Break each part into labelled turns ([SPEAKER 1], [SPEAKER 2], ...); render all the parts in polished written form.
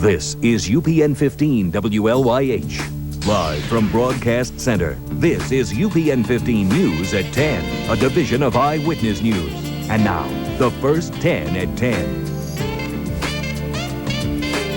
[SPEAKER 1] This is UPN 15 WLYH. Live from Broadcast Center, this is UPN 15 News at 10, a division of Eyewitness News. And now, the first 10 at 10.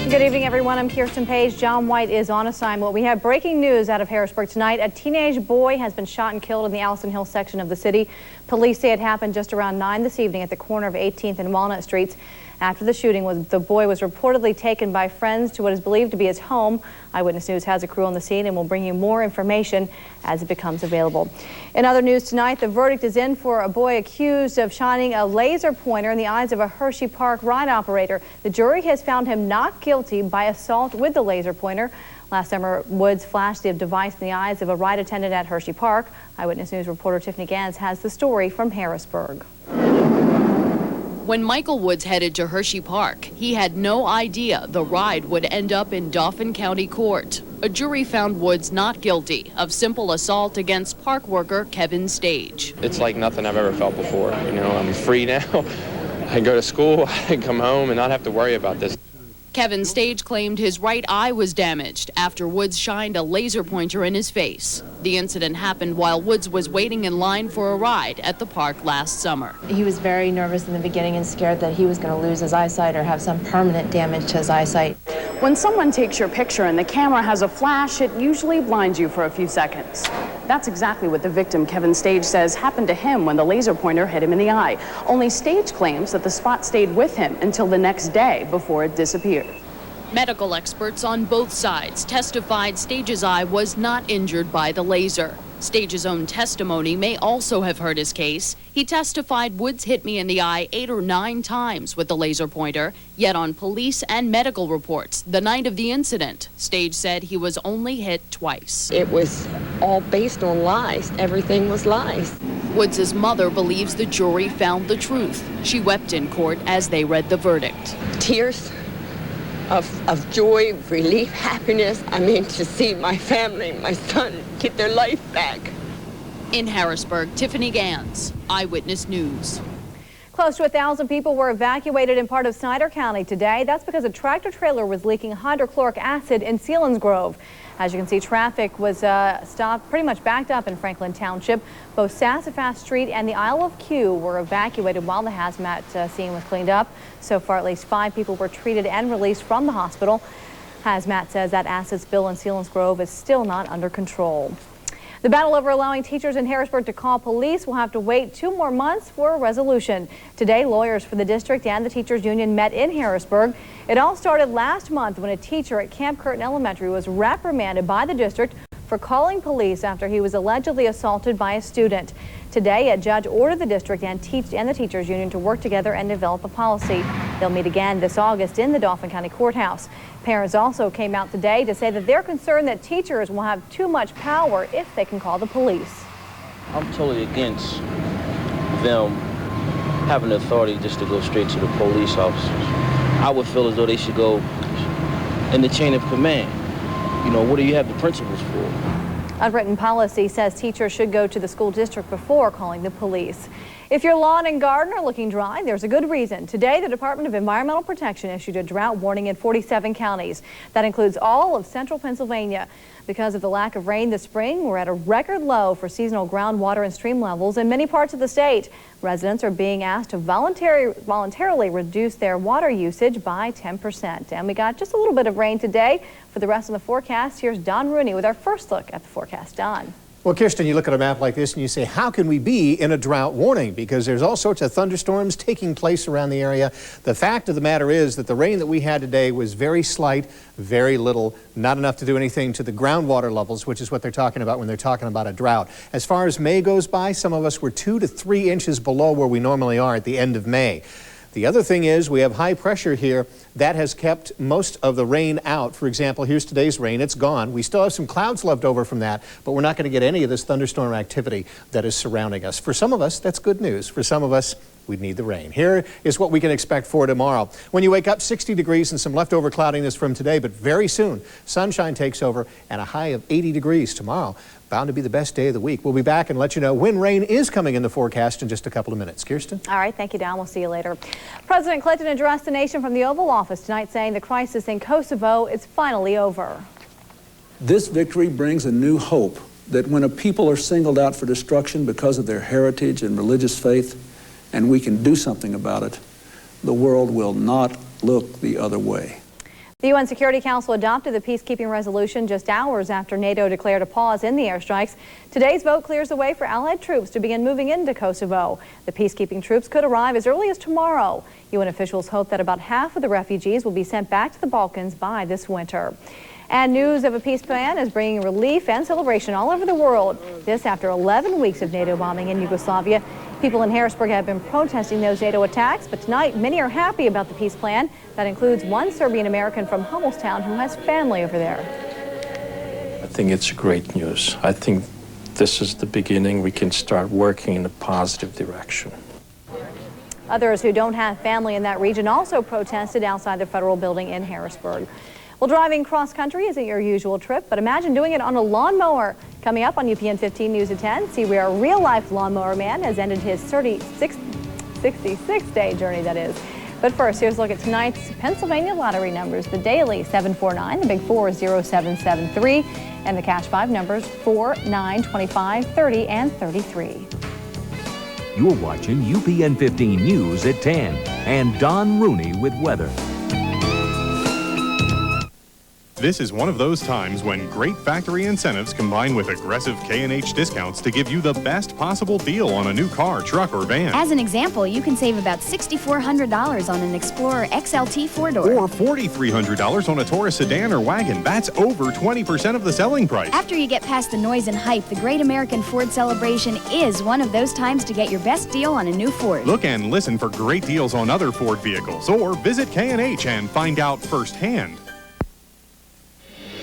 [SPEAKER 2] Good evening, everyone. I'm Kirsten Page. John White is on assignment. We have breaking news out of Harrisburg tonight. A teenage boy has been shot and killed in the Allison Hill section of the city. Police say it happened just around 9 this evening at the corner of 18th and Walnut Streets. After the shooting, the boy was reportedly taken by friends to what is believed to be his home. Eyewitness News has a crew on the scene and will bring you more information as it becomes available. In other news tonight, the verdict is in for a boy accused of shining a laser pointer in the eyes of a Hershey Park ride operator. The jury has found him not guilty by assault with the laser pointer. Last summer, Woods flashed the device in the eyes of a ride attendant at Hershey Park. Eyewitness News reporter Tiffany Gans has the story from Harrisburg.
[SPEAKER 3] When Michael Woods headed to Hershey Park, he had no idea the ride would end up in Dauphin County Court. A jury found Woods not guilty of simple assault against park worker Kevin Stage.
[SPEAKER 4] It's like nothing I've ever felt before. You know, I'm free now. I can go to school, I can come home and not have to worry about this.
[SPEAKER 3] Kevin Stage claimed his right eye was damaged after Woods shined a laser pointer in his face. The incident happened while Woods was waiting in line for a ride at the park last summer.
[SPEAKER 5] He was very nervous in the beginning and scared that he was going to lose his eyesight or have some permanent damage to his eyesight.
[SPEAKER 6] When someone takes your picture and the camera has a flash, it usually blinds you for a few seconds. That's exactly what the victim, Kevin Stage, says happened to him when the laser pointer hit him in the eye. Only Stage claims that the spot stayed with him until the next day before it disappeared.
[SPEAKER 3] Medical experts on both sides testified Stage's eye was not injured by the laser. Stage's own testimony may also have hurt his case. He testified Woods hit me in the eye 8 or 9 times with the laser pointer, yet on police and medical reports the night of the incident, Stage said he was only hit twice.
[SPEAKER 7] It was all based on lies. Everything was lies.
[SPEAKER 3] Woods' mother believes the jury found the truth. She wept in court as they read the verdict.
[SPEAKER 7] Tears of joy, relief, happiness. I mean, to see my family, my son, get their life back.
[SPEAKER 3] In Harrisburg, Tiffany Gans, Eyewitness News.
[SPEAKER 2] Close to 1,000 people were evacuated in part of Snyder County today. That's because a tractor trailer was leaking hydrochloric acid in Selinsgrove. As you can see, traffic was stopped, pretty much backed up in Franklin Township. Both Sassafras Street and the Isle of Q were evacuated while the hazmat scene was cleaned up. So far, at least 5 people were treated and released from the hospital. Hazmat says that acid spill in Selinsgrove is still not under control. The battle over allowing teachers in Harrisburg to call police will have to wait 2 more months for a resolution. Today, lawyers for the district and the teachers union met in Harrisburg. It all started last month when a teacher at Camp Curtin Elementary was reprimanded by the district for calling police after he was allegedly assaulted by a student. Today, a judge ordered the district and the teachers union to work together and develop a policy. They'll meet again this August in the Dauphin County Courthouse. Parents also came out today to say that they're concerned that teachers will have too much power if they can call the police.
[SPEAKER 8] I'm totally against them having the authority just to go straight to the police officers. I would feel as though they should go in the chain of command. You know, what do you have the principals for?
[SPEAKER 2] Unwritten policy says teachers should go to the school district before calling the police. If your lawn and garden are looking dry, there's a good reason. Today, the Department of Environmental Protection issued a drought warning in 47 counties. That includes all of central Pennsylvania. Because of the lack of rain this spring, we're at a record low for seasonal groundwater and stream levels in many parts of the state. Residents are being asked to voluntarily reduce their water usage by 10%. And we got just a little bit of rain today. For the rest of the forecast, here's Don Rooney with our first look at the forecast. Don.
[SPEAKER 9] Well, Kirsten, you look at a map like this and you say, how can we be in a drought warning? Because there's all sorts of thunderstorms taking place around the area. The fact of the matter is that the rain that we had today was very slight, very little, not enough to do anything to the groundwater levels, which is what they're talking about when they're talking about a drought. As far as May goes by, some of us were 2 to 3 inches below where we normally are at the end of May. The other thing is we have high pressure here that has kept most of the rain out. For example, here's today's rain. It's gone. We still have some clouds left over from that, but we're not going to get any of this thunderstorm activity that is surrounding us. For some of us, that's good news. For some of us, we'd need the rain. Here is what we can expect for tomorrow. When you wake up, 60 degrees and some leftover cloudiness from today, but very soon, sunshine takes over and a high of 80 degrees tomorrow. Bound to be the best day of the week. We'll be back and let you know when rain is coming in the forecast in just a couple of minutes. Kirsten?
[SPEAKER 2] All right, thank you, Don. We'll see you later. President Clinton addressed the nation from the Oval Office tonight, saying the crisis in Kosovo is finally over.
[SPEAKER 10] This victory brings a new hope that when a people are singled out for destruction because of their heritage and religious faith, and we can do something about it, the world will not look the other way.
[SPEAKER 2] The UN Security Council adopted the peacekeeping resolution just hours after NATO declared a pause in the airstrikes. Today's vote clears the way for Allied troops to begin moving into Kosovo. The peacekeeping troops could arrive as early as tomorrow. UN officials hope that about half of the refugees will be sent back to the Balkans by this winter. And news of a peace plan is bringing relief and celebration all over the world. This after 11 weeks of NATO bombing in Yugoslavia. People in Harrisburg have been protesting those NATO attacks, but tonight many are happy about the peace plan. That includes one Serbian American from Hummelstown who has family over there.
[SPEAKER 11] I think it's great news. I think this is the beginning. We can start working in a positive direction.
[SPEAKER 2] Others who don't have family in that region also protested outside the federal building in Harrisburg. Well, driving cross-country isn't your usual trip, but imagine doing it on a lawnmower. Coming up on UPN 15 News at 10, see where a real-life lawnmower man has ended his 66-day journey, that is. But first, here's a look at tonight's Pennsylvania lottery numbers. The daily 749, the big 4 is 0773, and the cash 5 numbers 4, 9, 25, 30, and 33.
[SPEAKER 1] You're watching UPN 15 News at 10, and Don Rooney with weather.
[SPEAKER 12] This is one of those times when great factory incentives combine with aggressive K&H discounts to give you the best possible deal on a new car, truck, or van.
[SPEAKER 13] As an example, you can save about $6,400 on an Explorer XLT 4-door.
[SPEAKER 12] Or $4,300 on a Taurus sedan or wagon. That's over 20% of the selling price.
[SPEAKER 13] After you get past the noise and hype, the Great American Ford Celebration is one of those times to get your best deal on a new Ford.
[SPEAKER 12] Look and listen for great deals on other Ford vehicles, or visit K&H and find out firsthand.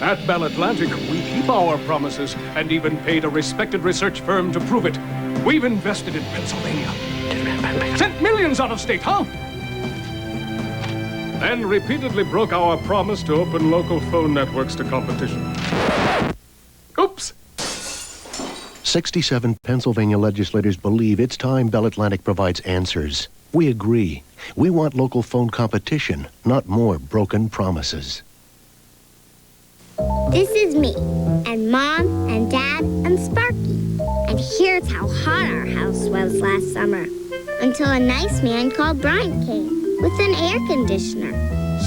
[SPEAKER 14] At Bell Atlantic, we keep our promises and even paid a respected research firm to prove it. We've invested in Pennsylvania. Sent millions out of state, huh? Then repeatedly broke our promise to open local phone networks to competition. Oops.
[SPEAKER 15] 67 Pennsylvania legislators believe it's time Bell Atlantic provides answers. We agree. We want local phone competition, not more broken promises.
[SPEAKER 16] This is me, and Mom, and Dad, and Sparky. And here's how hot our house was last summer. Until a nice man called Brian came with an air conditioner.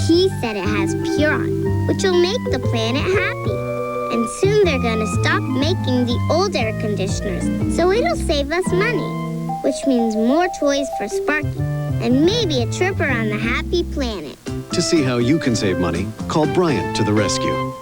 [SPEAKER 16] He said it has Puron, which will make the planet happy. And soon they're going to stop making the old air conditioners, so it'll save us money. Which means more toys for Sparky, and maybe a trip around the happy planet.
[SPEAKER 17] To see how you can save money, call Bryant to the rescue.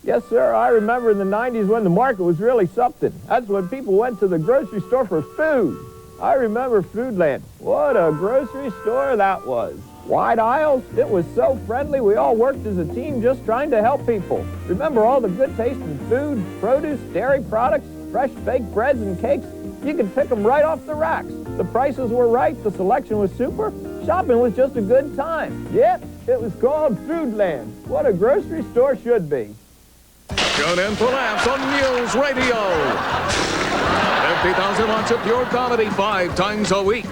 [SPEAKER 18] Yes, sir. I remember in the 90s when the market was really something. That's when people went to the grocery store for food. I remember Foodland. What a grocery store that was. Wide aisles. It was so friendly. We all worked as a team just trying to help people. Remember all the good tasting food, produce, dairy products, fresh baked breads and cakes? You could pick them right off the racks. The prices were right. The selection was super. Shopping was just a good time. Yep, it was called Foodland. What a grocery store should be.
[SPEAKER 19] Tune in for laughs on News Radio. 50,000 watts of pure comedy 5 times a week.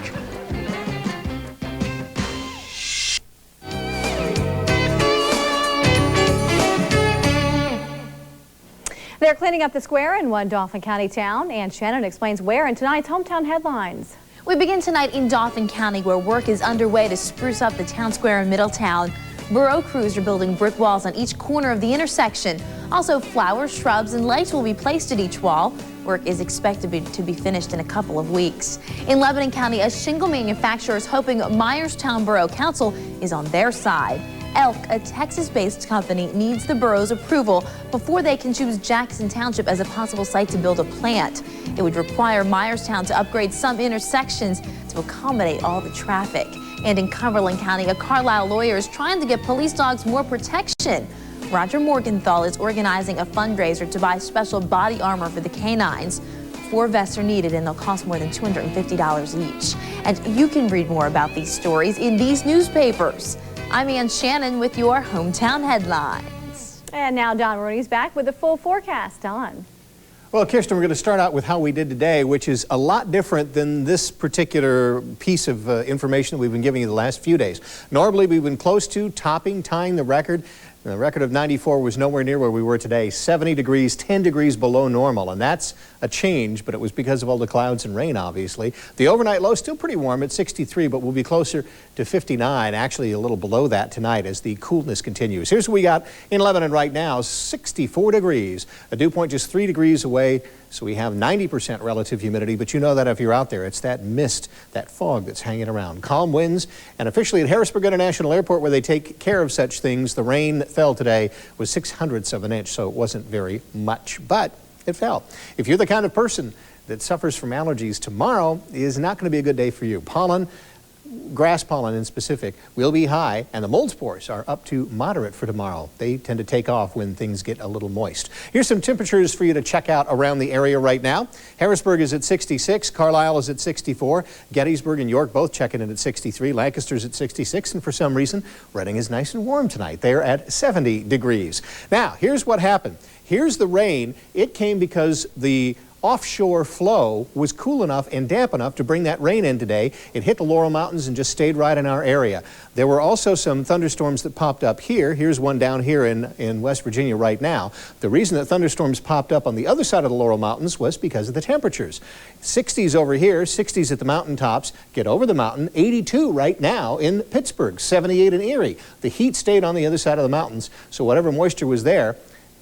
[SPEAKER 2] They're cleaning up the square in one Dauphin County town, and Shannon explains where in tonight's Hometown Headlines.
[SPEAKER 20] We begin tonight in Dauphin County, where work is underway to spruce up the town square in Middletown. Borough crews are building brick walls on each corner of the intersection. Also, flowers, shrubs, and lights will be placed at each wall. Work is expected to be finished in a couple of weeks. In Lebanon County, a shingle manufacturer is hoping Myerstown Borough Council is on their side. Elk, a Texas-based company, needs the borough's approval before they can choose Jackson Township as a possible site to build a plant. It would require Myerstown to upgrade some intersections to accommodate all the traffic. And in Cumberland County, a Carlisle lawyer is trying to get police dogs more protection. Roger Morgenthau is organizing a fundraiser to buy special body armor for the canines. 4 vests are needed, and they'll cost more than $250 each. And you can read more about these stories in these newspapers. I'm Ann Shannon with your hometown headlines.
[SPEAKER 2] And now Don Rooney's back with the full forecast. Don.
[SPEAKER 9] Well, Kirsten, we're going to start out with how we did today, which is a lot different than this particular piece of information that we've been giving you the last few days. Normally, we've been close to tying the record. The record of 94 was nowhere near where we were today. 70 degrees, 10 degrees below normal, and that's a change, but it was because of all the clouds and rain, obviously. The overnight low still pretty warm at 63, but we'll be closer to 59, actually a little below that tonight as the coolness continues. Here's what we got in Lebanon right now, 64 degrees. A dew point just 3 degrees away, so we have 90% relative humidity, but you know that if you're out there, it's that mist, that fog that's hanging around. Calm winds, and officially at Harrisburg International Airport, where they take care of such things, the rain that fell today was 0.06 of an inch, so it wasn't very much, but it fell. If you're the kind of person that suffers from allergies, tomorrow is not going to be a good day for you. Pollen, grass pollen in specific, will be high, and the mold spores are up to moderate for tomorrow. They tend to take off when things get a little moist. Here's some temperatures for you to check out around the area right now. Harrisburg is at 66, Carlisle is at 64, Gettysburg and York both checking in at 63, Lancaster's at 66, and for some reason, Reading is nice and warm tonight. They're at 70 degrees. Now, here's what happened. Here's the rain. It came because the offshore flow was cool enough and damp enough to bring that rain in today. It hit the Laurel Mountains and just stayed right in our area. There were also some thunderstorms that popped up here. Here's one down here in West Virginia right now. The reason that thunderstorms popped up on the other side of the Laurel Mountains was because of the temperatures. 60s over here, 60s at the mountaintops. Get over the mountain, 82 right now in Pittsburgh, 78 in Erie. The heat stayed on the other side of the mountains, so whatever moisture was there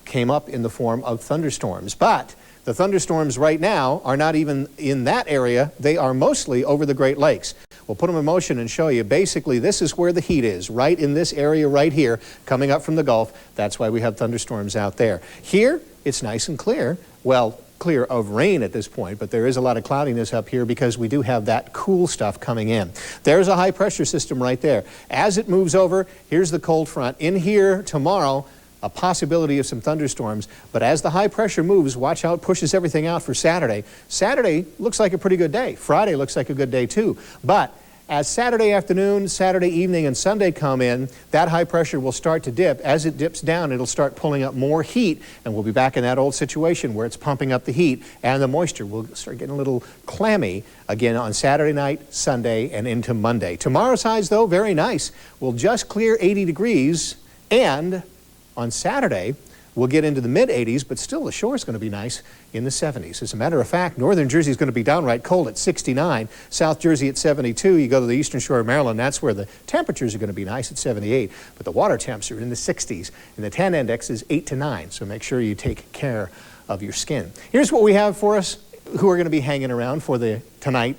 [SPEAKER 9] came up in the form of thunderstorms. But the thunderstorms right now are not even in that area. They are mostly over the Great Lakes. We'll put them in motion and show you. Basically, this is where the heat is, right in this area right here, coming up from the Gulf. That's why we have thunderstorms out there. Here, it's nice and clear. Well, clear of rain at this point, but there is a lot of cloudiness up here because we do have that cool stuff coming in. There's a high pressure system right there. As it moves over, here's the cold front. In here tomorrow, a possibility of some thunderstorms, but as the high pressure moves, watch how it pushes everything out for Saturday. Saturday looks like a pretty good day. Friday looks like a good day too, but as Saturday afternoon, Saturday evening, and Sunday come in, that high pressure will start to dip. As it dips down, it'll start pulling up more heat, and we'll be back in that old situation where it's pumping up the heat, and the moisture will start getting a little clammy again on Saturday night, Sunday, and into Monday. Tomorrow's highs, though, very nice. We'll just clear 80 degrees, and on Saturday, we'll get into the mid-80s, but still the shore is going to be nice in the 70s. As a matter of fact, northern Jersey is going to be downright cold at 69, South Jersey at 72. You go to the eastern shore of Maryland, that's where the temperatures are going to be nice at 78, but the water temps are in the 60s, and the tan index is 8 to 9, so make sure you take care of your skin. Here's what we have for us who are going to be hanging around for the tonight.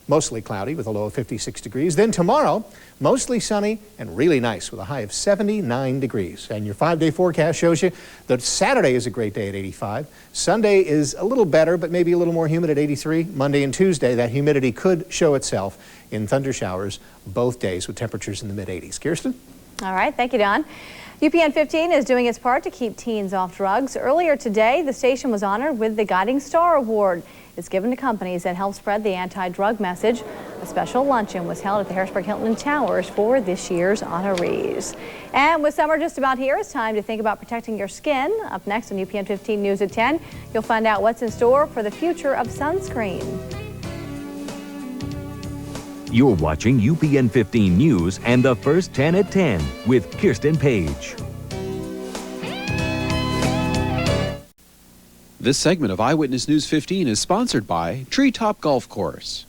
[SPEAKER 9] Mostly cloudy with a low of 56 degrees. Then tomorrow, mostly sunny and really nice with a high of 79 degrees. And your 5-day forecast shows you that Saturday is a great day at 85. Sunday is a little better, but maybe a little more humid at 83. Monday and Tuesday, that humidity could show itself in thunder showers both days with temperatures in the mid-80s. Kirsten?
[SPEAKER 2] All right, thank you, Don. UPN 15 is doing its part to keep teens off drugs. Earlier today, the station was honored with the Guiding Star Award. It's given to companies that help spread the anti-drug message. A special luncheon was held at the Harrisburg Hilton Towers for this year's honorees. And with summer just about here, it's time to think about protecting your skin. Up next on UPN 15 News at 10, you'll find out what's in store for the future of sunscreen.
[SPEAKER 1] You're watching UPN 15 News and the First 10 at 10 with Kirsten Page.
[SPEAKER 17] This segment of Eyewitness News 15 is sponsored by Treetop Golf Course.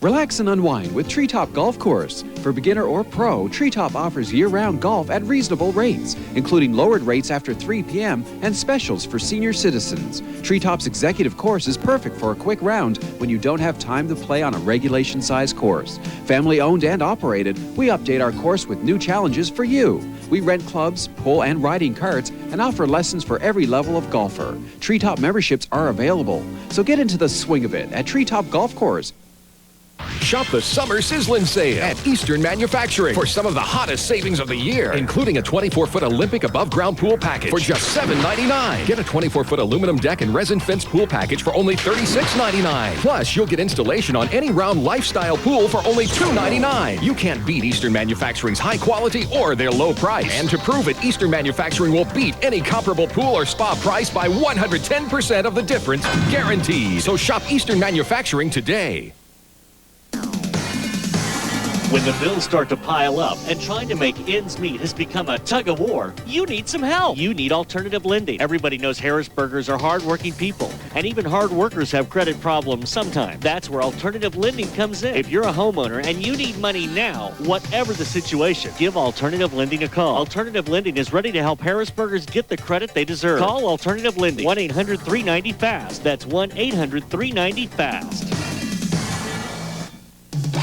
[SPEAKER 17] Relax and unwind with Treetop Golf Course. For beginner or pro, Treetop offers year-round golf at reasonable rates, including lowered rates after 3 p.m. and specials for senior citizens. Treetop's executive course is perfect for a quick round when you don't have time to play on a regulation-sized course. Family-owned and operated, we update our course with new challenges for you. We rent clubs, pull and riding carts, and offer lessons for every level of golfer. Treetop memberships are available, so get into the swing of it at Treetop Golf Course.
[SPEAKER 19] Shop the Summer Sizzlin' Sale at Eastern Manufacturing for some of the hottest savings of the year, including a 24-foot Olympic above-ground pool package for just $7.99. Get a 24-foot aluminum deck and resin fence pool package for only $36.99. Plus, you'll get installation on any round lifestyle pool for only $2.99. You can't beat Eastern Manufacturing's high quality or their low price. And to prove it, Eastern Manufacturing will beat any comparable pool or spa price by 110% of the difference, guaranteed. So shop Eastern Manufacturing today.
[SPEAKER 21] When the bills start to pile up and trying to make ends meet has become a tug of war, you need some help. You need alternative lending. Everybody knows Harrisburgers are hardworking people, and even hard workers have credit problems sometimes. That's where alternative lending comes in. If you're a homeowner and you need money now, whatever the situation, give Alternative Lending a call. Alternative Lending is ready to help Harrisburgers get the credit they deserve. Call Alternative Lending, 1-800-390-FAST. That's 1-800-390-FAST.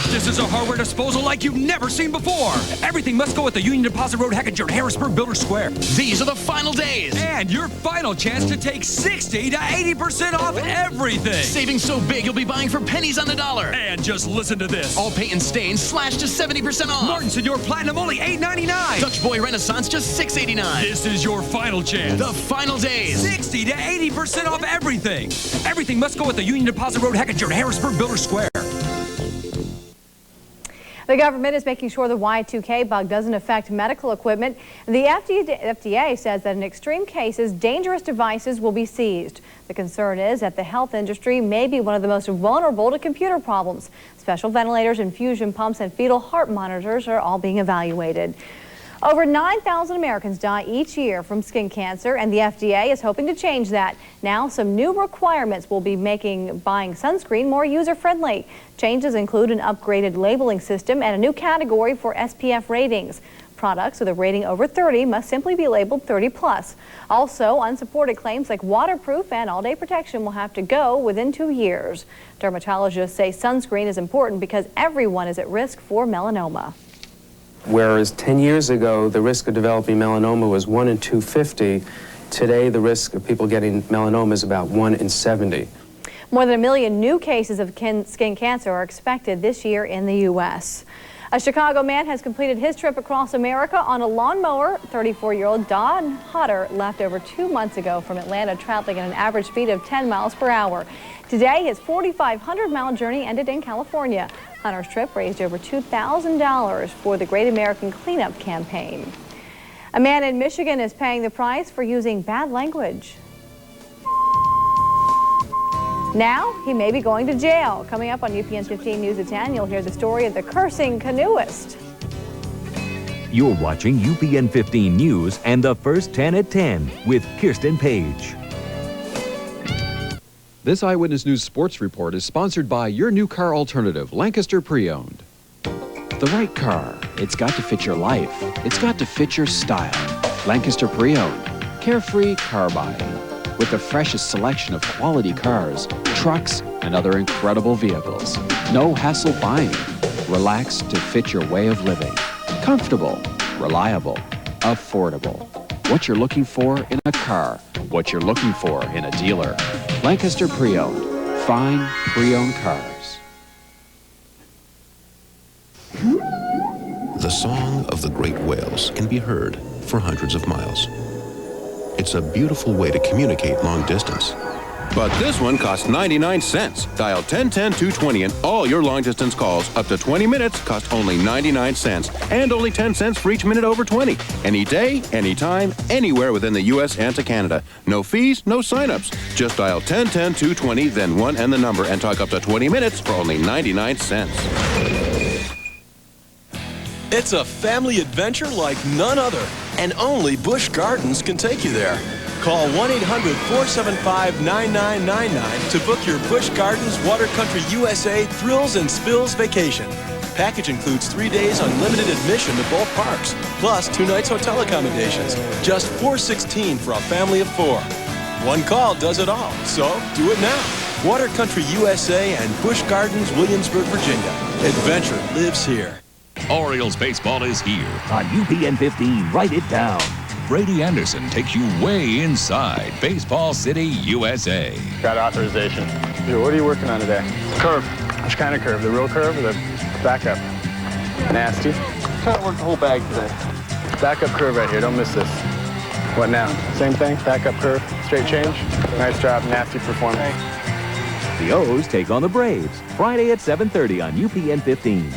[SPEAKER 22] This is a hardware disposal like you've never seen before. Everything must go at the Union Deposit Road, Heckinger, and Harrisburg Builder Square. These are the final days. And your final chance to take 60 to 80% off everything.
[SPEAKER 23] Savings so big you'll be buying for pennies on the dollar.
[SPEAKER 22] And just listen to this.
[SPEAKER 23] All paint and stains slashed to 70% off.
[SPEAKER 22] Martin Senor Platinum only $8.99.
[SPEAKER 23] Dutch Boy Renaissance just $6.89.
[SPEAKER 22] This is your final chance.
[SPEAKER 23] The final days.
[SPEAKER 22] 60 to 80% off everything. Everything must go at the Union Deposit Road, Heckinger, and Harrisburg Builder Square.
[SPEAKER 2] The government is making sure the Y2K bug doesn't affect medical equipment. The FDA says that in extreme cases, dangerous devices will be seized. The concern is that the health industry may be one of the most vulnerable to computer problems. Special ventilators, infusion pumps, and fetal heart monitors are all being evaluated. Over 9,000 Americans die each year from skin cancer, and the FDA is hoping to change that. Now, some new requirements will be making buying sunscreen more user-friendly. Changes include an upgraded labeling system and a new category for SPF ratings. Products with a rating over 30 must simply be labeled 30+. Also, unsupported claims like waterproof and all-day protection will have to go within 2 years. Dermatologists say sunscreen is important because everyone is at risk for melanoma.
[SPEAKER 24] Whereas 10 years ago, the risk of developing melanoma was 1 in 250, today the risk of people getting melanoma is about 1 in 70.
[SPEAKER 2] More than 1 million new cases of skin cancer are expected this year in the U.S. A Chicago man has completed his trip across America on a lawnmower. 34-year-old Don Hutter left over 2 months ago from Atlanta, traveling at an average speed of 10 miles per hour. Today, his 4,500-mile journey ended in California. Hunter's trip raised over $2,000 for the Great American Cleanup campaign. A man in Michigan is paying the price for using bad language. Now, he may be going to jail. Coming up on UPN 15 News at 10, you'll hear the story of the cursing canoeist.
[SPEAKER 1] You're watching UPN 15 News and the First 10 at 10 with Kirsten Page.
[SPEAKER 17] This Eyewitness News sports report is sponsored by your new car alternative, Lancaster Pre-Owned. The right car. It's got to fit your life. It's got to fit your style. Lancaster Pre-Owned. Carefree car buying. With the freshest selection of quality cars, trucks, and other incredible vehicles. No hassle buying. Relaxed to fit your way of living. Comfortable, reliable, affordable. What you're looking for in a car. What you're looking for in a dealer. Lancaster Pre-Owned. Fine pre-owned cars.
[SPEAKER 25] The song of the great whales can be heard for hundreds of miles. It's a beautiful way to communicate long distance. But this one costs 99 cents. Dial 1010-220 and all your long-distance calls up to 20 minutes cost only 99 cents and only 10 cents for each minute over 20. Any day, anytime, anywhere within the U.S. and to Canada. No fees, no sign-ups. Just dial 1010-220, then 1 and the number and talk up to 20 minutes for only 99 cents.
[SPEAKER 26] It's a family adventure like none other, and only Busch Gardens can take you there. Call 1-800-475-9999 to book your Busch Gardens Water Country USA Thrills and Spills vacation. Package includes 3 days unlimited admission to both parks, plus 2 nights hotel accommodations. Just $416 for a family of 4. One call does it all, so do it now. Water Country USA and Busch Gardens, Williamsburg, Virginia. Adventure lives here.
[SPEAKER 27] Orioles baseball is here.
[SPEAKER 1] On UPN 15, write it down.
[SPEAKER 27] Brady Anderson takes you way inside Baseball City, USA.
[SPEAKER 28] Got authorization. Here, what are you working on today? Curve.
[SPEAKER 3] Which kind of curve? The real curve or the backup? Nasty. Trying to work the whole bag today. Backup curve right here. Don't miss this. What now? Same thing? Backup curve, straight change. Nice job. Nasty performance.
[SPEAKER 1] The O's take on the Braves Friday at 7:30 on UPN 15.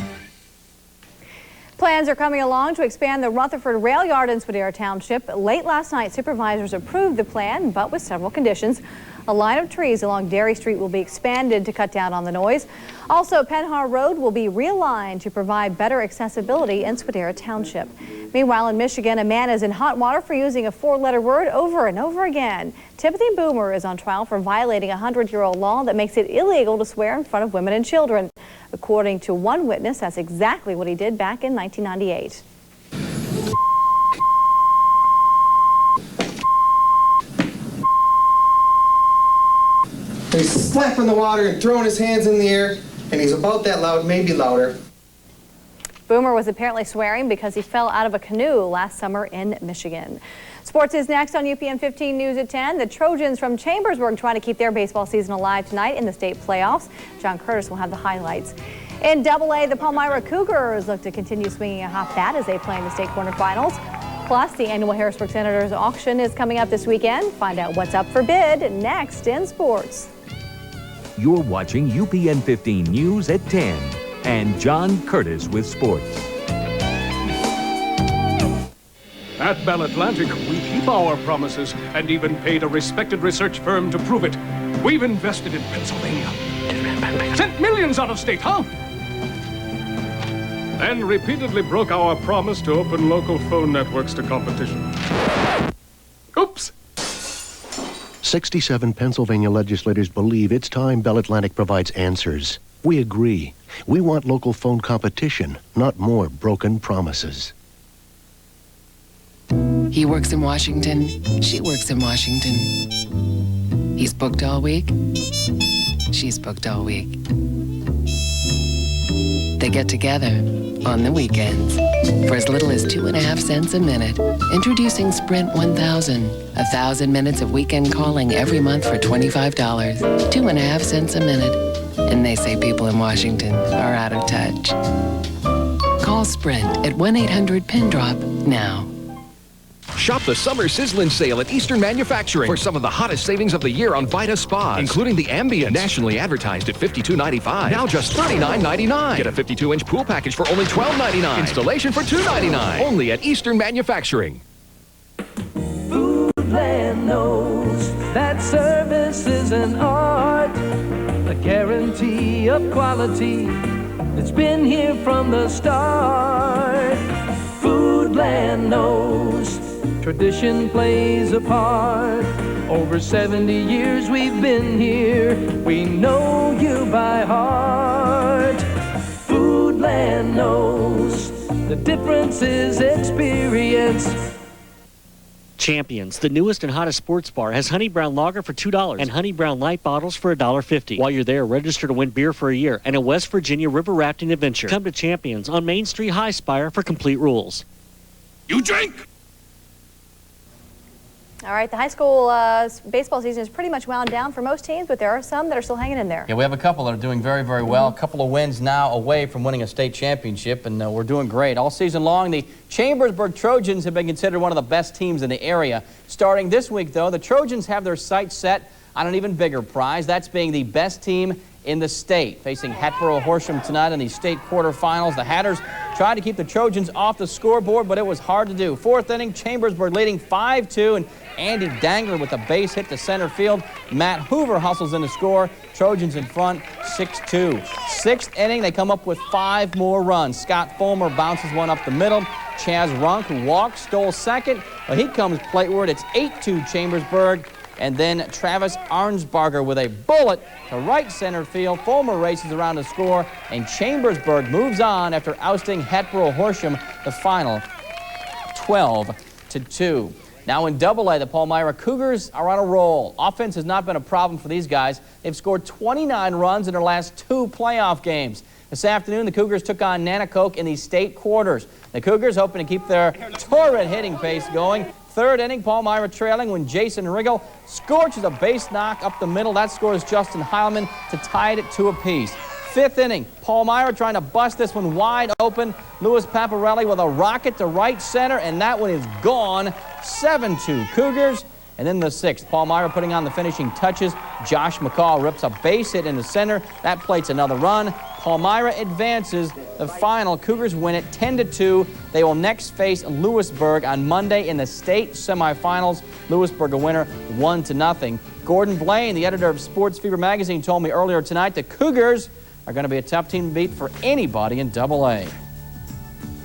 [SPEAKER 2] Plans are coming along to expand the Rutherford Rail Yard in Spadera Township. Late last night, supervisors approved the plan, but with several conditions. A line of trees along Dairy Street will be expanded to cut down on the noise. Also, Penhar Road will be realigned to provide better accessibility in Spadera Township. Meanwhile, in Michigan, a man is in hot water for using a four-letter word over and over again. Timothy Boomer is on trial for violating a 100-year-old law that makes it illegal to swear in front of women and children. According to one witness, that's exactly what he did back in 1998.
[SPEAKER 4] He's slapping the water and throwing his hands in the air, and he's about that loud, maybe louder.
[SPEAKER 2] Boomer was apparently swearing because he fell out of a canoe last summer in Michigan. Sports is next on UPN 15 News at 10. The Trojans from Chambersburg trying to keep their baseball season alive tonight in the state playoffs. John Curtis will have the highlights. In AA, the Palmyra Cougars look to continue swinging a hot bat as they play in the state quarterfinals. Plus, the annual Harrisburg Senators auction is coming up this weekend. Find out what's up for bid next in sports.
[SPEAKER 1] You're watching UPN 15 News at 10 and John Curtis with sports.
[SPEAKER 14] At Bell Atlantic, we keep our promises and even paid a respected research firm to prove it. We've invested in Pennsylvania. Sent millions out of state, huh? And repeatedly broke our promise to open local phone networks to competition. Oops.
[SPEAKER 15] 67 Pennsylvania legislators believe it's time Bell Atlantic provides answers. We agree. We want local phone competition, not more broken promises.
[SPEAKER 5] He works in Washington. She works in Washington. He's booked all week. She's booked all week. They get together on the weekends for as little as 2.5 cents a minute. Introducing Sprint 1000. 1,000 minutes of weekend calling every month for $25. 2.5 cents a minute. And they say people in Washington are out of touch. Call Sprint at 1-800-PIN-DROP now.
[SPEAKER 19] Shop the summer sizzling sale at Eastern Manufacturing for some of the hottest savings of the year on Vita Spas, including the Ambient, nationally advertised at $52.95. Now just $39.99. Get a 52-inch pool package for only $12.99. Installation for $2.99. Only at Eastern Manufacturing.
[SPEAKER 6] Foodland knows that service is an art, a guarantee of quality. It's been here from the start. Foodland knows tradition plays a part. Over 70 years we've been here. We know you by heart. Foodland knows the difference is experience.
[SPEAKER 21] Champions, the newest and hottest sports bar, has Honey Brown Lager for $2 and Honey Brown Light bottles for $1.50. While you're there, register to win beer for a year and a West Virginia river rafting adventure. Come to Champions on Main Street, High Spire for complete rules.
[SPEAKER 22] You drink!
[SPEAKER 2] All right, the high school baseball season is pretty much wound down for most teams, but there are some that are still hanging in there.
[SPEAKER 7] Yeah, we have a couple that are doing very, very well. A couple of wins now away from winning a state championship, and we're doing great. All season long, the Chambersburg Trojans have been considered one of the best teams in the area. Starting this week, though, the Trojans have their sights set on an even bigger prize. That's being the best team in the state. Facing Hatboro Horsham tonight in the state quarterfinals. The Hatters tried to keep the Trojans off the scoreboard, but it was hard to do. Fourth inning, Chambersburg leading 5-2, and Andy Dangler with a base hit to center field. Matt Hoover hustles in to score. Trojans in front, 6-2. Sixth inning, they come up with 5 more runs. Scott Fulmer bounces one up the middle. Chaz Runk, who walked, stole second, but he comes plateward. It's 8-2 Chambersburg. And then Travis Arnsbarger with a bullet to right center field. Fulmer races around to score, and Chambersburg moves on after ousting Hatboro Horsham the final 12-2. Now in AA, the Palmyra Cougars are on a roll. Offense has not been a problem for these guys. They've scored 29 runs in their last 2 playoff games. This afternoon, the Cougars took on Nanacoke in the state quarters. The Cougars hoping to keep their torrid hitting pace going. Third inning, Palmyra trailing when Jason Riggle scorches a base knock up the middle. That scores Justin Heilman to tie it at 2 apiece. Fifth inning, Palmyra trying to bust this one wide open. Louis Paparelli with a rocket to right center, and that one is gone. 7-2 Cougars. And then the sixth, Palmyra putting on the finishing touches. Josh McCall rips a base hit in the center. That plates another run. Palmyra advances. The final, Cougars win it 10-2. They will next face Lewisburg on Monday in the state semifinals. Lewisburg a winner 1-0. Gordon Blaine, the editor of Sports Fever magazine, told me earlier tonight the Cougars are going to be a tough team to beat for anybody in AA.
[SPEAKER 8] I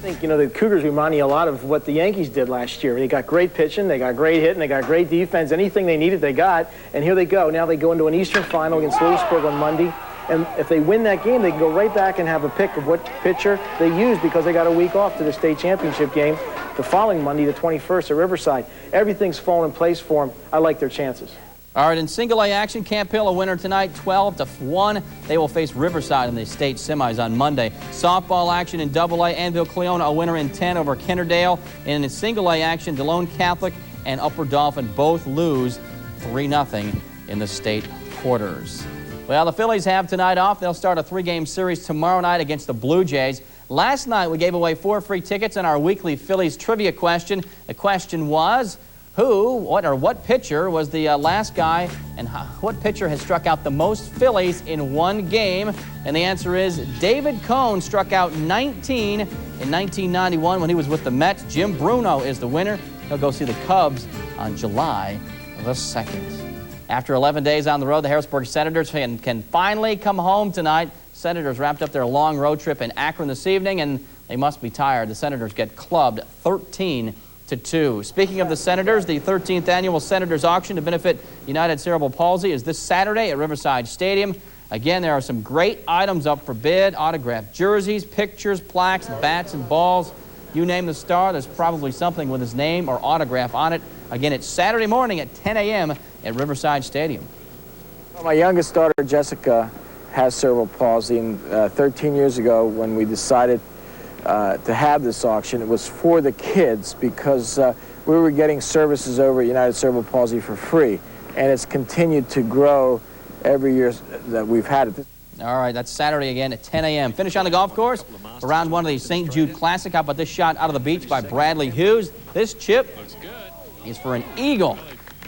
[SPEAKER 8] think, the Cougars remind you a lot of what the Yankees did last year. They got great pitching, they got great hitting, they got great defense. Anything they needed, they got. And here they go. Now they go into an Eastern final against Lewisburg on Monday. And if they win that game, they can go right back and have a pick of what pitcher they use because they got a week off to the state championship game the following Monday, the 21st at Riverside. Everything's fallen in place for them. I like their chances.
[SPEAKER 7] All right, in single-A action, Camp Hill a winner tonight, 12-1. They will face Riverside in the state semis on Monday. Softball action in AA, Anvil-Cleona a winner in 10 over Kennerdale. And in single-A action, DeLone Catholic and Upper Dauphin both lose 3-0 in the state quarters. Well, the Phillies have tonight off. They'll start a 3-game series tomorrow night against the Blue Jays. Last night, we gave away 4 free tickets in our weekly Phillies trivia question. The question was, what pitcher was the last guy, and what pitcher has struck out the most Phillies in one game? And the answer is David Cone struck out 19 in 1991 when he was with the Mets. Jim Bruno is the winner. He'll go see the Cubs on July the 2nd. After 11 days on the road, the Harrisburg Senators can finally come home tonight. Senators wrapped up their long road trip in Akron this evening, and they must be tired. The Senators get clubbed 13-2. Speaking of the Senators, the 13th annual Senators auction to benefit United Cerebral Palsy is this Saturday at Riverside Stadium. Again, there are some great items up for bid: autographed jerseys, pictures, plaques, bats, and balls. You name the star, there's probably something with his name or autograph on it. Again, it's Saturday morning at 10 a.m. at Riverside Stadium.
[SPEAKER 8] My youngest daughter, Jessica, has cerebral palsy, and 13 years ago when we decided to have this auction, it was for the kids because we were getting services over at United Cerebral Palsy for free, and it's continued to grow every year that we've had it.
[SPEAKER 7] All right, that's Saturday again at 10 a.m. Finish on the golf course for round 1 of the St. Jude Classic. How about this shot out of the beach by Bradley Hughes? This chip is for an eagle.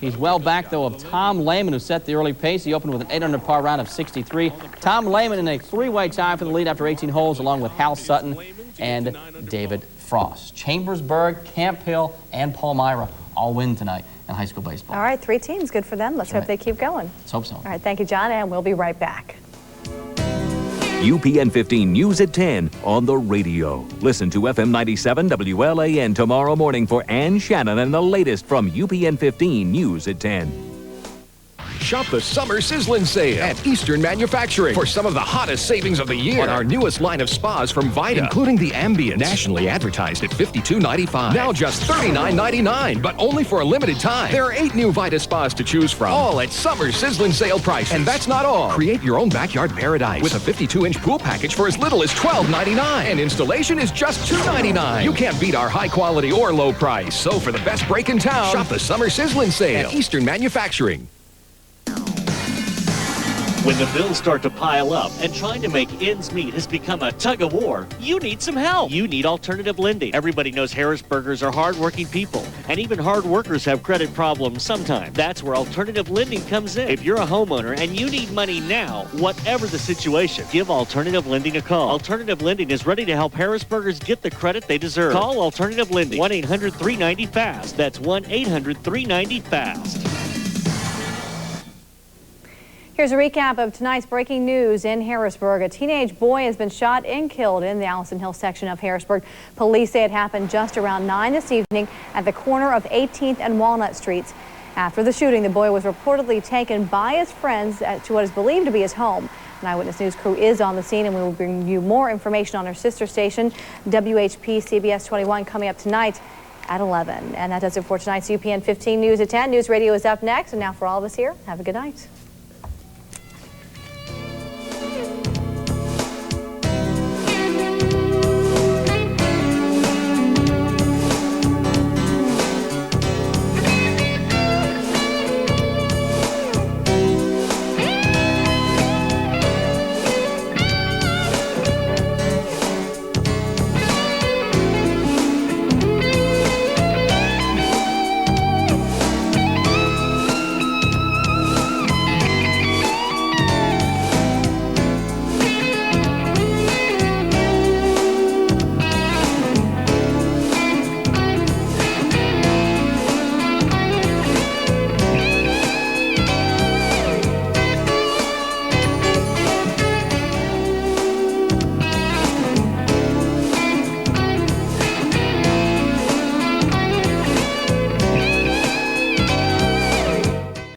[SPEAKER 7] He's well back, though, of Tom Lehman, who set the early pace. He opened with an 8-under par round of 63. Tom Lehman in a 3-way tie for the lead after 18 holes, along with Hal Sutton and David Frost. Chambersburg, Camp Hill, and Palmyra all win tonight in high school baseball.
[SPEAKER 2] All right, 3 teams. Good for them. Let's hope they keep going.
[SPEAKER 7] Let's hope so.
[SPEAKER 2] All right, thank you, John, and we'll be right back.
[SPEAKER 1] UPN 15 News at 10 on the radio. Listen to FM 97 WLAN tomorrow morning for Ann Shannon and the latest from UPN 15 News at 10.
[SPEAKER 19] Shop the Summer Sizzlin' Sale at Eastern Manufacturing for some of the hottest savings of the year on our newest line of spas from Vita, including the Ambient, nationally advertised at $52.95. Now just $39.99, but only for a limited time. There are 8 new Vita spas to choose from, all at Summer Sizzlin' Sale prices. And that's not all. Create your own backyard paradise with a 52-inch pool package for as little as $12.99. And installation is just $2.99. You can't beat our high quality or low price. So for the best break in town, shop the Summer Sizzlin' Sale at Eastern Manufacturing.
[SPEAKER 21] When the bills start to pile up and trying to make ends meet has become a tug-of-war, you need some help. You need alternative lending. Everybody knows Harrisburgers are hardworking people, and even hard workers have credit problems sometimes. That's where alternative lending comes in. If you're a homeowner and you need money now, whatever the situation, give Alternative Lending a call. Alternative Lending is ready to help Harrisburgers get the credit they deserve. Call Alternative Lending, 1-800-390-FAST. That's 1-800-390-FAST.
[SPEAKER 2] Here's a recap of tonight's breaking news in Harrisburg. A teenage boy has been shot and killed in the Allison Hill section of Harrisburg. Police say it happened just around 9 this evening at the corner of 18th and Walnut Streets. After the shooting, the boy was reportedly taken by his friends to what is believed to be his home. An Eyewitness News crew is on the scene, and we will bring you more information on our sister station, WHP-CBS 21, coming up tonight at 11. And that does it for tonight's UPN 15 News at 10. News Radio is up next, and now for all of us here, have a good night.